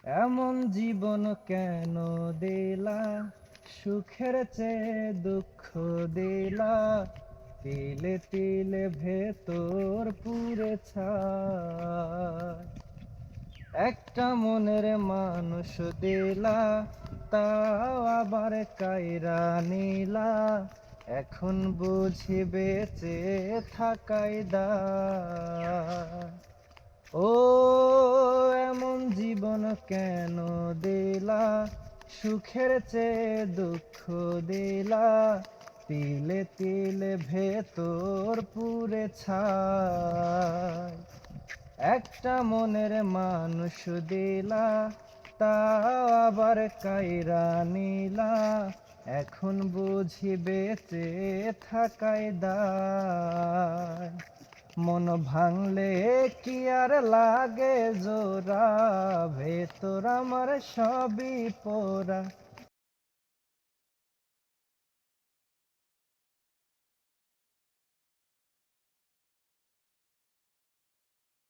এমন জীবন কেন দিলা, সুখের চেয়ে দুঃখ দিলা, তিলে তিলে ভেতর পুড়ে ছাই। একটা মনের মানুষ দিলা, তাও আবার কাইরা নিলা, এখন বুঝি বেঁচে থাকাই দায়। ও এমন জীবন কেন দিলা, সুখের চেয়ে দুঃখ দিলা, তিলে তিলে ভেতর পুড়ে ছাই। একটা মনের মানুষ দিলা, তাও আবার কাইরা নিলা, এখন বুঝি বেঁচে থাকাই দায়। মন ভাঙলে কি আর লাগে জোড়া, ভেতর আমার সবই পোড়া,